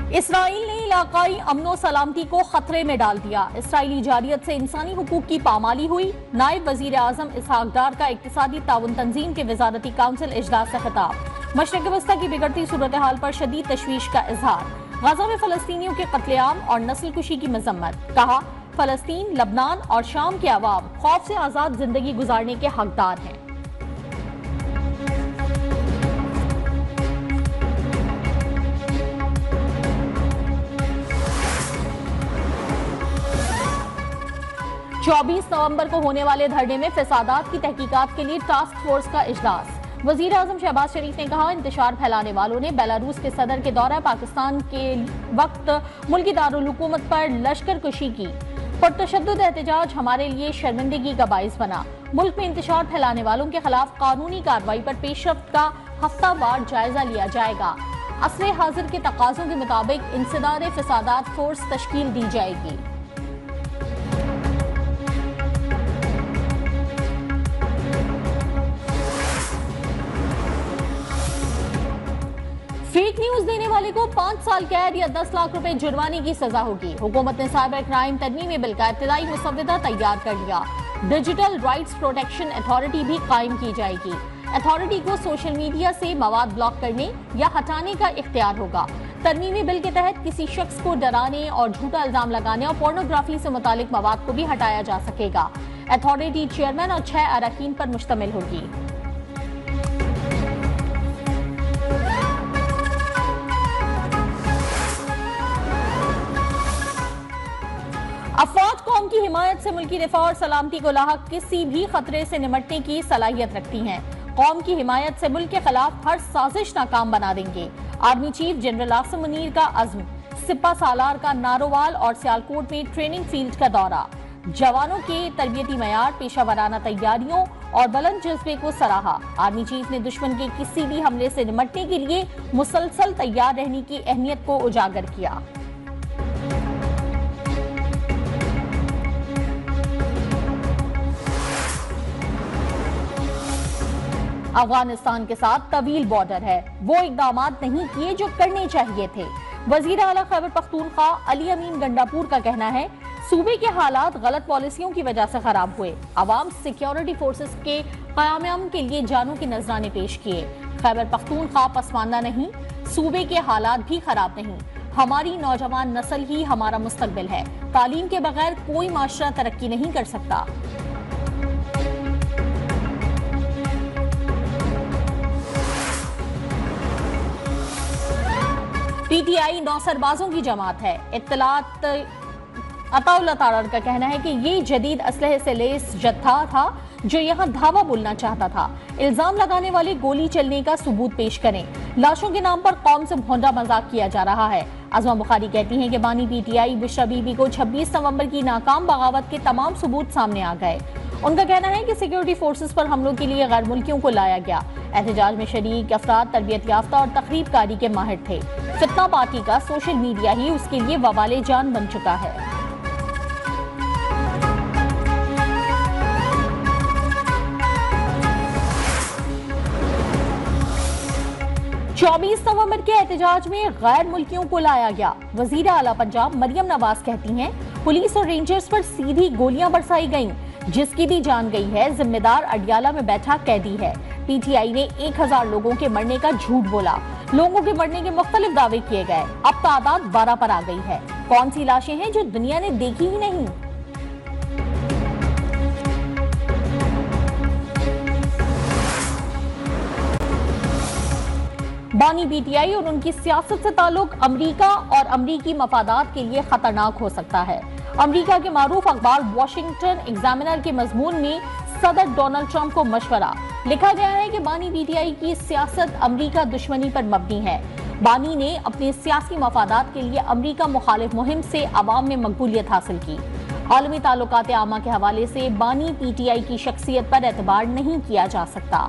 Israel ने इलाकाई अमनो सलामती को खतरे में डाल दिया। इसराइली जारियत से इंसानी हुकूक की पामाली हुई। नायब वजीर आजम इसहाक डार का इक्तिसादी ताउन तंजीम के वजारती काउंसिल इजलास से खिताब। मशरिक वस्ता की बिगड़ती सूरत हाल पर शदीद तशवीश का इजहार। गजा में फलस्तीनियों के कत्लेआम और नस्ल कुशी की मजम्मत। कहा, फलस्तीन, लबनान और शाम के अवाम खौफ से आजाद जिंदगी गुजारने के हकदार हैं। चौबीस नवंबर को होने वाले धरने में फसादात की तहकीकात के लिए टास्क फोर्स का इजलास। वजीर आजम शहबाज शरीफ ने कहा, इंतशार फैलाने वालों ने बेलारूस के सदर के दौरा पाकिस्तान के वक्त मुल्की दारुल हुकूमत पर लश्कर कुशी की। पुरतशद्दुद एहतजाज हमारे लिए शर्मिंदगी का बाइस बना। मुल्क में इंतशार फैलाने वालों के खिलाफ कानूनी कार्रवाई पर पेशरफ्त का हफ्तावार जायजा लिया जाएगा। असले हाजिर के तकाजों के मुताबिक इंसदार फसादात फोर्स तश्कील दी जाएगी। फेक न्यूज देने वाले को 5 साल कैद या 10 लाख रुपए जुर्माने की सजा होगी। हुकूमत ने साइबर क्राइम तरमीमी बिल का इब्तिदाई मुसव्वदा तैयार कर लिया। डिजिटल राइट्स प्रोटेक्शन अथॉरिटी भी कायम की जाएगी। अथॉरिटी को सोशल मीडिया से मवाद ब्लॉक करने या हटाने का इख्तियार होगा। तरमीमी बिल के तहत किसी शख्स को डराने और झूठा इल्जाम लगाने और पोर्नोग्राफी से मुतालिक मवाद को भी हटाया जा सकेगा। अथॉरिटी चेयरमैन और 6 अरकान पर मुश्तमिल होगी। अफवाज कौम की हिमायत से मुल्की दिफा और सलामती को लाहक किसी भी खतरे से निमटने की सलाहियत रखती हैं। कौम की हिमायत से मुल्क के खिलाफ हर साजिश नाकाम बना देंगे। Army chief general Asim Munir का अज़्म। सिपा सालार का नारोवाल और सियालकोट में ट्रेनिंग फील्ड का दौरा। जवानों के तरबियती मयार, पेशा वराना तैयारियों और बुलंद जज्बे को सराहा। आर्मी चीफ ने दुश्मन के किसी भी हमले से निमटने के लिए मुसलसल तैयार रहने की अहमियत को उजागर किया। अफगानिस्तान के साथ तवील बॉर्डर है, वो इकदामात नहीं किए जो करने चाहिए थे। वजीर आला खैबर पख्तूनख्वा अली अमीन गंडापुर का कहना है, सूबे के हालात गलत पॉलिसियों की वजह से खराब हुए। अवाम सिक्योरिटी फोर्सेस के क़याम के लिए जानों के नजराने पेश किए। खैबर पख्तूनख्वा पसमानदा नहीं, सूबे के हालात भी खराब नहीं। हमारी नौजवान नस्ल ही हमारा मुस्तकबिल है। तालीम के बगैर कोई माशरा तरक्की नहीं कर सकता। पीटीआई नौसरबाजों की जमात है। इत्तलात अताउल्लाह तारर का कहना है कि ये जदीद असलहे से लेस जत्था था जो यहाँ धावा बोलना चाहता था। इल्जाम लगाने वाले गोली चलने का सबूत पेश करें। लाशों के नाम पर कौम से भोंडा मजाक किया जा रहा है। आजमा बुखारी कहती हैं कि बानी पीटीआई बुशरा बीबी को 26 नवंबर की नाकाम बगावत के तमाम सबूत सामने आ गए। उनका कहना है कि सिक्योरिटी फोर्सेस पर हमलों के लिए गैर मुल्कियों को लाया गया। एहतजाज में शरीक अफराद तरबियत याफ्ता और तकरीबकारी के माहिर थे। फितना पार्टी का सोशल मीडिया ही उसके लिए वबाले जान बन चुका है। चौबीस नवंबर के एहतजाज में गैर मुल्कियों को लाया गया। वजीर आला पंजाब मरियम नवाज कहती हैं, पुलिस और रेंजर्स पर सीधी गोलियां बरसाई गईं। जिसकी भी जान गई है, जिम्मेदार अडियाला में बैठा कैदी है। पीटीआई ने 1000 लोगों के मरने का झूठ बोला। लोगों के मरने के मुख्तलिफ दावे किए गए। अब तादाद 12 पर आ गई है। कौन सी लाशें हैं जो दुनिया ने देखी ही नहीं? बानी पीटीआई और उनकी सियासत से ताल्लुक अमरीका और अमरीकी मफादात के लिए खतरनाक हो सकता है। अमरीका के मारूफ अखबार वॉशिंगटन एग्जामिनर के मजमून में सदर डोनाल्ड ट्रंप को मशवरा लिखा गया है कि बानी पीटीआई की सियासत अमरीका दुश्मनी पर मबनी है। बानी ने अपने सियासी मफादात के लिए अमरीका मुखालिफ मुहिम से अवाम में मकबूलियत हासिल की। आलमी ताल्लुकात आमा के हवाले से बानी पीटीआई की शख्सियत पर एतबार नहीं किया जा सकता।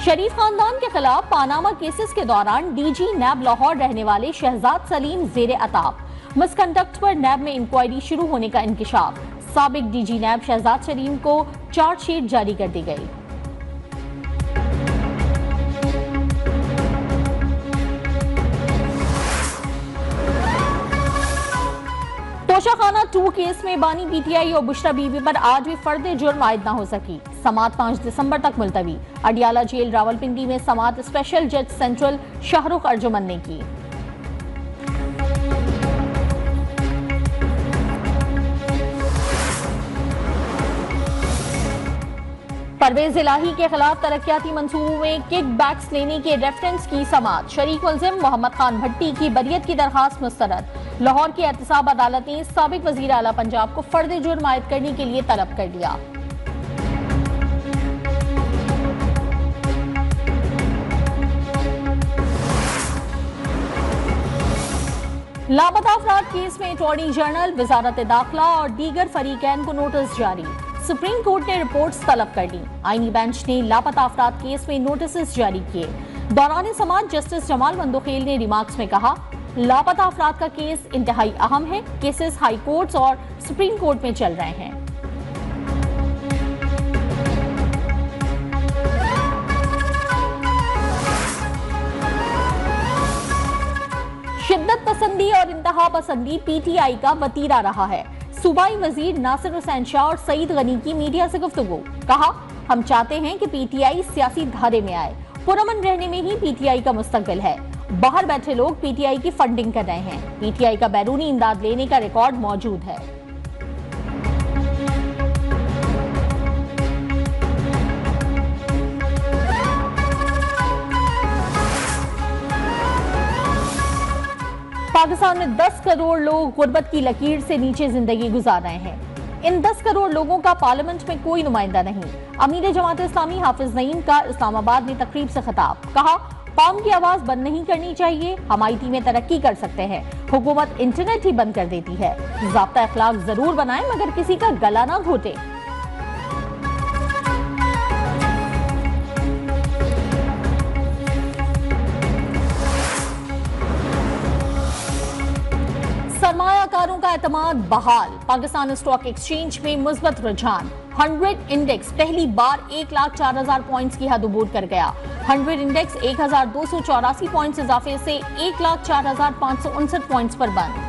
शरीफ खानदान के खिलाफ पानामा केसेस के दौरान डीजी नैब लाहौर रहने वाले शहजाद सलीम जेर अताब। मिसकंडक्ट पर नैब में इंक्वायरी शुरू होने का इंकिशाफ। साबिक डीजी नैब शहजाद सलीम को चार्जशीट जारी कर दी गई। तोशाखाना 2 केस में बानी पीटीआई और बुशरा बीबी पर आज भी फर्द जुर्म आयद न हो सकी। समाअत 5 दिसंबर तक मुलतवी। अडियाला जेल रावलपिंडी में समाअत स्पेशल जज सेंट्रल शाहरुख अर्जुमन ने की। परवेज इलाही के खिलाफ तरक्याती मंसूबों में किक बैक्स लेने के रेफरेंस की समाअत। शरीक मुल्जिम मोहम्मद खान भट्टी की बरियत की दरखास्त मुस्तरद। लाहौर की एहतसाब अदालत ने साबिक वजीर आला पंजाब को फर्द जुर्म आयद करने के लिए तलब कर लिया। लापता अफराद केस में अटॉर्नी जनरल, वजारत दाखिला और दीगर फरीकैन को नोटिस जारी। सुप्रीम कोर्ट ने रिपोर्ट्स तलब कर ली। आईनी बेंच ने लापता अफराद केस में नोटिस जारी किए। दौरान समाअत जस्टिस जमाल मंदोखेल ने रिमार्क्स में कहा, लापता अफराद का केस इंतहाई अहम है। केसेस हाई कोर्ट्स और सुप्रीम कोर्ट में चल रहे हैं। शिद्दत पसंदी और इंतहा पसंदी पीटीआई का वतीरा रहा है। सूबाई वजीर नासिर हुसैन शाह और सईद गनी की मीडिया से गुफ्तगू। कहा, हम चाहते हैं कि पीटीआई सियासी धारे में आए। पुरअमन रहने में ही पीटीआई का मुस्तकबिल है। बाहर बैठे लोग पीटीआई की फंडिंग कर रहे हैं। पीटीआई का बैरूनी इमदाद लेने का रिकॉर्ड मौजूद है। पाकिस्तान में 10 करोड़ लोग गुर्बत की लकीर से नीचे जिंदगी गुजार रहे हैं। इन 10 करोड़ लोगों का पार्लियामेंट में कोई नुमाइंदा नहीं। अमीर जमात इस्लामी हाफिज नईम का इस्लामाबाद में तकरीब से खिताब। कहा, कौम की आवाज बंद नहीं करनी चाहिए। हम आईटी में तरक्की कर सकते हैं। हुकूमत इंटरनेट ही बंद कर देती है। ज़ाब्ता अखलाक जरूर बनाए मगर किसी का गला ना घोटे। सरमायाकारों का एतमाद बहाल। पाकिस्तान स्टॉक एक्सचेंज में मुस्बत रुझान। 100 इंडेक्स पहली बार 1,04,000 पॉइंट्स की हद अबूर कर गया। 100 इंडेक्स 1,284 पॉइंट्स इजाफे से 1,04,559 पॉइंट्स पर बंद।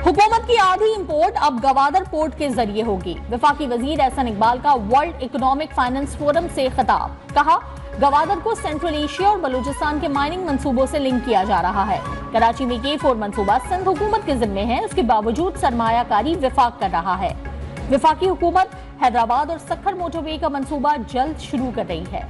हुकूमत की आधी इंपोर्ट अब गवादर पोर्ट के जरिए होगी। वफाकी वजीर एहसन इकबाल का वर्ल्ड इकोनॉमिक फाइनेंस फोरम से खिताब। कहा, गवादर को सेंट्रल एशिया और बलूचिस्तान के माइनिंग मंसूबों से लिंक किया जा रहा है। कराची में K4 मंसूबा सिंध हुकूमत के जिम्मे है। इसके बावजूद सरमायाकारी विफाक कर रहा है। वफाकी हुकूमत हैदराबाद और सक्खर मोटरवे का मंसूबा जल्द शुरू कर रही है।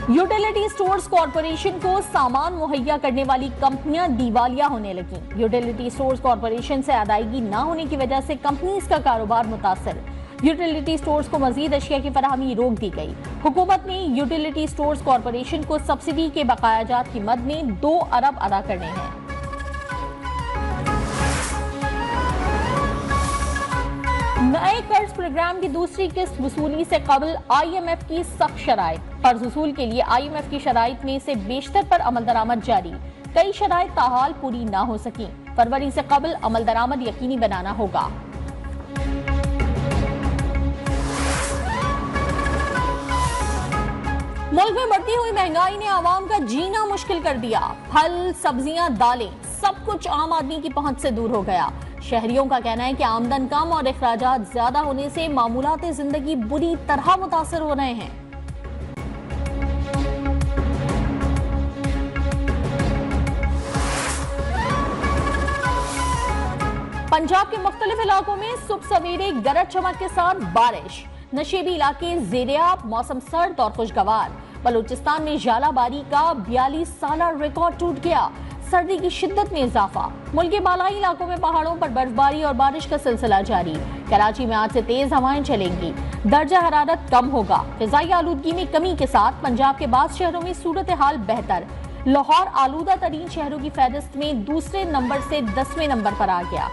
यूटिलिटी स्टोर्स कॉरपोरेशन को सामान मुहैया करने वाली कंपनियां दिवालिया होने लगी। यूटिलिटी स्टोर्स कॉरपोरेशन से अदायगी न होने की वजह से कंपनीज का कारोबार मुतासर। यूटिलिटी स्टोर्स को मजीद अशिया की फराहमी रोक दी गई। हुकूमत ने यूटिलिटी स्टोर्स कॉरपोरेशन को सब्सिडी के बकायाजात की मद में 2 अरब अदा करने हैं। नए कर्ज प्रोग्राम की दूसरी किस्त वसूली से कबल IMF की सख्त शराइत। कर्ज वसूल के लिए IMF की शराइत में से बेशतर पर अमल दरामद जारी। कई शराइत ताहाल पूरी ना हो सकी। फरवरी से कबल अमल दरामद यकीनी बनाना होगा। मुल्क में बढ़ती हुई महंगाई ने आवाम का जीना मुश्किल कर दिया। फल, सब्जियां, दालें सब कुछ आम आदमी की पहुंच से दूर हो गया। शहरियों का कहना है कि आमदन कम और अखराजात ज्यादा होने से मामूलाते जिंदगी बुरी तरह मुतासर हो रहे हैं। पंजाब के मुख्तलिफ इलाकों में सुबह सवेरे गरज चमक के साथ बारिश। नशेबी इलाके ज़ेरियाब, मौसम सर्द और खुशगवार। बलूचिस्तान में जालाबारी का 42 साला रिकॉर्ड टूट गया। सर्दी की शिद्दत में इजाफा। मुल्क के बालाई इलाकों में पहाड़ों पर बर्फबारी और बारिश का सिलसिला जारी। कराची में आज से तेज हवाएं चलेंगी। दर्जा हरारत कम होगा। फिजाई आलूदगी में कमी के साथ पंजाब के बाद शहरों में सूरत हाल बेहतर। लाहौर आलूदा तरीन शहरों की फहरिस्त में दूसरे नंबर से 10वें नंबर पर आ गया।